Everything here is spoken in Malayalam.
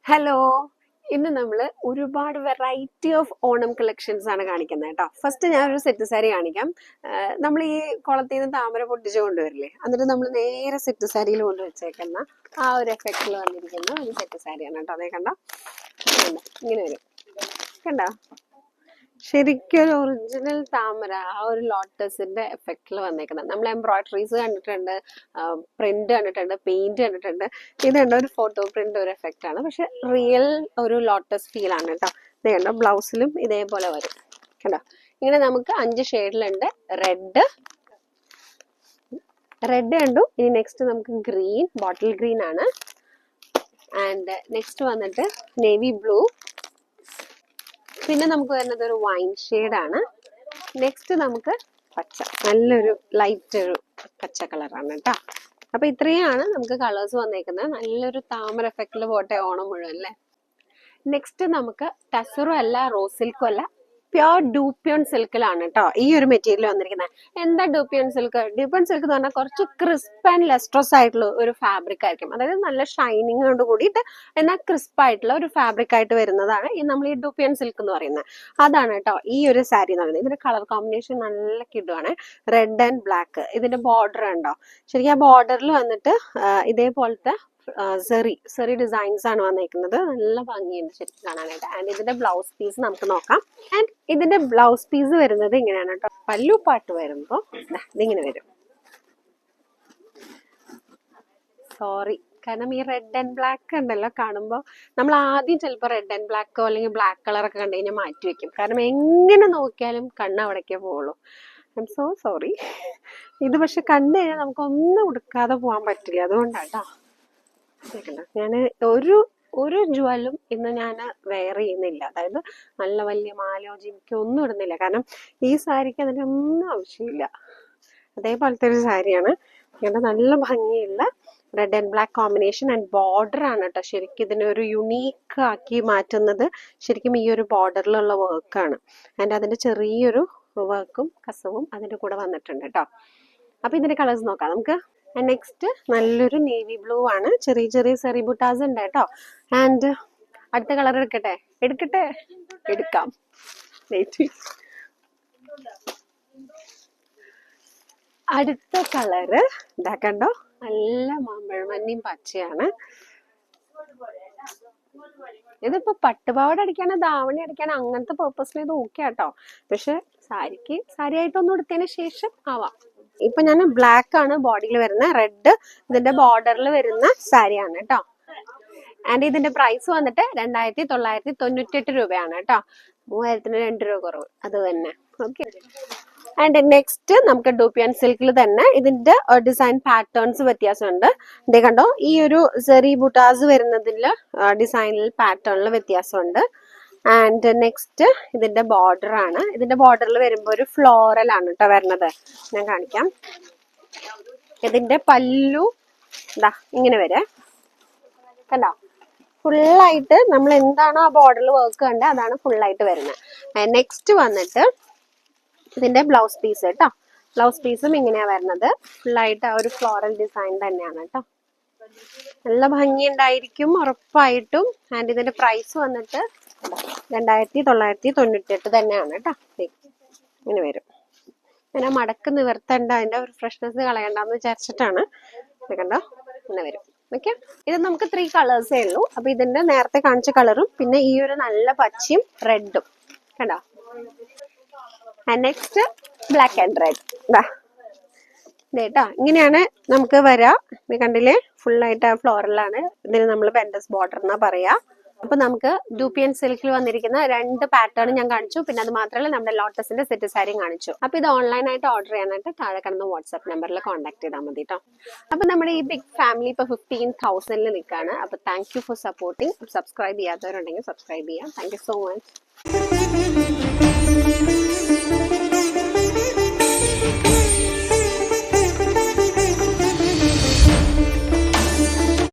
ഹലോ, ഇന്ന് നമ്മൾ ഒരുപാട് വെറൈറ്റി ഓഫ് ഓണം കളക്ഷൻസ് ആണ് കാണിക്കുന്നത് കേട്ടോ. ഫസ്റ്റ് ഞാൻ ഒരു സെറ്റ് സാരി കാണിക്കാം. നമ്മൾ ഈ കുളത്തിൽ നിന്ന് താമര പൊട്ടിച്ച് കൊണ്ടുവരില്ലേ, എന്നിട്ട് നമ്മൾ നേരെ സെറ്റ് സാരിയിൽ കൊണ്ട് വെച്ചേക്കുന്ന ആ ഒരു എഫക്റ്റിൽ വന്നിരിക്കുന്ന ഒരു സെറ്റ് സാരിയാണ് കേട്ടോ. അതേ കണ്ടോ, ഇങ്ങനെ വരും, കണ്ടോ? ശരിക്കും ഒരു ഒറിജിനൽ താമര, ആ ഒരു ലോട്ടസിന്റെ എഫക്റ്റിൽ വന്നേക്കുന്നത്. നമ്മൾ എംബ്രോയിഡറീസ് കണ്ടിട്ടുണ്ട്, പ്രിന്റ് കണ്ടിട്ടുണ്ട്, പെയിന്റ് കണ്ടിട്ടുണ്ട്. ഇത് കണ്ടോ, ഒരു ഫോട്ടോ പ്രിന്റ് ഒരു എഫക്റ്റ് ആണ്, പക്ഷെ റിയൽ ഒരു ലോട്ടസ് ഫീൽ ആണ് കേട്ടോ. ഇത് കണ്ടോ, ബ്ലൗസിലും ഇതേപോലെ വരും കണ്ടോ. ഇങ്ങനെ നമുക്ക് 5 ഷെയ്ഡിലുണ്ട്. റെഡ് കണ്ടു. ഇനി നെക്സ്റ്റ് നമുക്ക് ഗ്രീൻ, ബോട്ടിൽ ഗ്രീൻ ആണ്. ആൻഡ് നെക്സ്റ്റ് വന്നിട്ട് നേവി ബ്ലൂ. പിന്നെ നമുക്ക് വരുന്നത് ഒരു വൈൻ ഷെയ്ഡാണ്. നെക്സ്റ്റ് നമുക്ക് പച്ച, നല്ലൊരു ലൈറ്റ് ഒരു പച്ച കളറാണ് കേട്ടോ. അപ്പൊ ഇത്രയാണ് നമുക്ക് കളേഴ്സ് വന്നേക്കുന്നത്. നല്ലൊരു താമര എഫക്റ്റിൽ പോട്ടെ ഓണം മുഴുവൻ അല്ലേ. നെക്സ്റ്റ് നമുക്ക് ടസറും അല്ല, റോസ് സിൽക്കും അല്ല, പ്യോർ ഡൂപ്യോൺ സിൽക്കിലാണ് കേട്ടോ ഈ ഒരു മെറ്റീരിയൽ വന്നിരിക്കുന്നത്. എന്താ ഡൂപ്യോൺ സിൽക്ക്? ഡൂപ്യോൺ സിൽക്ക് എന്ന് പറഞ്ഞാൽ കുറച്ച് ക്രിസ്പ് ആൻഡ് ലെസ്ട്രോസ് ആയിട്ടുള്ള ഒരു ഫാബ്രിക് ആയിരിക്കും. അതായത് നല്ല ഷൈനിങ് കൊണ്ട് കൂടിയിട്ട് എന്നാൽ ക്രിസ്പ് ആയിട്ടുള്ള ഒരു ഫാബ്രിക് ആയിട്ട് വരുന്നതാണ് ഈ നമ്മൾ ഈ ഡൂപ്യോൺ സിൽക്ക് എന്ന് പറയുന്നത്. അതാണ് കേട്ടോ ഈ ഒരു സാരി എന്ന് പറയുന്നത്. ഇതിന്റെ കളർ കോമ്പിനേഷൻ നല്ല കിടുവാണ്, റെഡ് ആൻഡ് ബ്ലാക്ക്. ഇതിന്റെ ബോർഡർ ഉണ്ടോ, ശരിക്കും ആ ബോർഡറിൽ വന്നിട്ട് ഇതേപോലത്തെ സെറി ഡിസൈൻസ് ആണ് വന്നിരിക്കുന്നത്. നല്ല ഭംഗിയുണ്ട് ശരിക്കും കാണാനായിട്ട്. ആൻഡ് ഇതിന്റെ ബ്ലൗസ് പീസ് നമുക്ക് നോക്കാം. ആൻഡ് ഇതിന്റെ ബ്ലൗസ് പീസ് വരുന്നത് ഇങ്ങനെയാണ് കേട്ടോ. പല്ലു പാട്ട് വരുമ്പോ ഇതിങ്ങനെ വരും. സോറി, കാരണം ഈ റെഡ് ആൻഡ് ബ്ലാക്ക് ഉണ്ടല്ലോ, കാണുമ്പോൾ നമ്മൾ ആദ്യം ചിലപ്പോൾ റെഡ് ആൻഡ് ബ്ലാക്കോ അല്ലെങ്കിൽ ബ്ലാക്ക് കളറൊക്കെ കണ്ടു കഴിഞ്ഞാൽ മാറ്റി വെക്കും. കാരണം എങ്ങനെ നോക്കിയാലും കണ്ണ് അവിടേക്കേ പോവുള്ളൂ. I M so sorry. ഇത് പക്ഷെ കണ്ടു കഴിഞ്ഞാൽ നമുക്കൊന്നും ഉടുക്കാതെ പോകാൻ പറ്റില്ല, അതുകൊണ്ടാട്ടോ. ഞാൻ ഒരു ജ്വല്ലും ഇന്ന് ഞാൻ വെയർ ചെയ്യുന്നില്ല. അതായത് നല്ല വലിയ മാലയോ ജിമിക്കോ ഒന്നും ഇടുന്നില്ല. കാരണം ഈ സാരിക്ക് അതിന്റെ ഒന്നും ആവശ്യമില്ല. അതേപോലത്തെ ഒരു സാരിയാണ്. ഇങ്ങനെ നല്ല ഭംഗിയുള്ള red and black combination and border ആണ് കേട്ടോ. ശരിക്കും ഇതിനെ ഒരു യുണീക്ക് ആക്കി മാറ്റുന്നത് ശരിക്കും ഈ ഒരു ബോർഡറിലുള്ള വർക്കാണ്. ആൻഡ് അതിന്റെ ചെറിയൊരു വർക്കും കസവും അതിന്റെ കൂടെ വന്നിട്ടുണ്ട് കേട്ടോ. അപ്പൊ ഇതിന്റെ കളേഴ്സ് നോക്കാം നമുക്ക്. നെക്സ്റ്റ് നല്ലൊരു നേവി ബ്ലൂ ആണ്. ചെറിയ ചെറിയ സെറി ബുട്ടാസ് ഉണ്ട് കേട്ടോ. ആൻഡ് അടുത്ത കളർ എടുക്കാം. അടുത്ത കളറ് ഇതാ കണ്ടോ, നല്ല മാമ്പഴമഞ്ഞയും പച്ചയാണ്. ഇതിപ്പോ പട്ടുപാവാട അടിക്കാനോ ധാവണി അടിക്കാനോ അങ്ങനത്തെ പേർപ്പസിന് ഇത് ഓക്കെ കേട്ടോ. പക്ഷെ സാരി ആയിട്ടൊന്നും എടുത്തതിന് ശേഷം ആവാം. ഇപ്പൊ ഞാൻ ബ്ലാക്ക് ആണ് ബോഡിയിൽ വരുന്ന, റെഡ് ഇതിന്റെ ബോർഡറിൽ വരുന്ന സാരിയാണ് കേട്ടോ. ആൻഡ് ഇതിന്റെ പ്രൈസ് വന്നിട്ട് 2998 രൂപയാണ് കേട്ടോ. 3000-ന് 2 രൂപ കുറവ്, അത് തന്നെ. ഓക്കെ. ആൻഡ് നെക്സ്റ്റ് നമുക്ക് ഡൂപ്യോൺ സിൽക്കിൽ തന്നെ ഇതിന്റെ ഡിസൈൻ പാറ്റേൺസ് വ്യത്യാസമുണ്ട്. ഇതേ കണ്ടോ, ഈ ഒരു സെറി ബുട്ടാസ് വരുന്നതിൽ ഡിസൈനിൽ പാറ്റേണിൽ വ്യത്യാസമുണ്ട്. ആൻഡ് നെക്സ്റ്റ് ഇതിന്റെ ബോർഡർ ആണ്. ഇതിന്റെ ബോർഡറിൽ വരുമ്പോ ഒരു ഫ്ലോറൽ ആണ് കേട്ടോ വരുന്നത്. ഞാൻ കാണിക്കാം. ഇതിന്റെ പല്ലു ഇതാ ഇങ്ങനെ വരെ കണ്ടോ. ഫുള്ളായിട്ട് നമ്മൾ എന്താണോ ആ ബോർഡറിൽ വർക്ക് കണ്ടത് അതാണ് ഫുള്ളായിട്ട് വരുന്നത്. നെക്സ്റ്റ് വന്നിട്ട് ഇതിന്റെ ബ്ലൗസ് പീസ് കേട്ടോ. ബ്ലൗസ് പീസും ഇങ്ങനെയാ വരുന്നത്. ഫുള്ളായിട്ട് ആ ഒരു ഫ്ലോറൽ ഡിസൈൻ തന്നെയാണ് കേട്ടോ. നല്ല ഭംഗിയുണ്ടായിരിക്കും ഉറപ്പായിട്ടും. ആൻഡ് ഇതിന്റെ പ്രൈസ് വന്നിട്ട് 2998 തന്നെയാണ് കേട്ടോ. ഇങ്ങനെ വരും. പിന്നെ മടക്ക് നിവർത്തണ്ട, അതിന്റെ ഒരു ഫ്രഷ്നെസ് കളയണ്ടെന്ന് വിചാരിച്ചിട്ടാണ്. കണ്ടോ, ഇങ്ങനെ വരും. ഓക്കെ. ഇത് നമുക്ക് 3 കളേഴ്സേ ഉള്ളൂ. അപ്പൊ ഇതിന്റെ നേരത്തെ കാണിച്ച കളറും പിന്നെ ഈ ഒരു നല്ല പച്ചയും റെഡും കണ്ടോ. നെക്സ്റ്റ് ബ്ലാക്ക് ആൻഡ് റെഡ് കേട്ടോ. ഇങ്ങനെയാണ് നമുക്ക് വരാ. കണ്ടില്ലേ, ഫുള്ളായിട്ട് ആ ഫ്ലോറലാണ്. ഇതിന് നമ്മൾ പെൻഡസ് ബോർഡർ എന്നാ പറയാ. അപ്പൊ നമുക്ക് ഡൂപ്യോൺ സിൽക്കിൽ വന്നിരിക്കുന്ന 2 പാറ്റേൺ ഞാൻ കാണിച്ചു. പിന്നെ അത് മാത്രമല്ല നമ്മുടെ ലോട്ടസിന്റെ സെറ്റ് സാരിയും കാണിച്ചു. അപ്പൊ ഇത് ഓൺലൈനായിട്ട് ഓർഡർ ചെയ്യാനായിട്ട് താഴെ കാണുന്ന വാട്സ്ആപ്പ് നമ്പറിൽ കോൺടാക്ട് ചെയ്താൽ മതി കേട്ടോ. അപ്പൊ നമ്മുടെ ഈ ബിഗ് ഫാമിലി ഇപ്പൊ 15,000 നിൽക്കാണ്. അപ്പൊ thank you for supporting. Subscribe ചെയ്യാത്തവരുണ്ടെങ്കിൽ സബ്സ്ക്രൈബ് ചെയ്യാം. Thank you so much.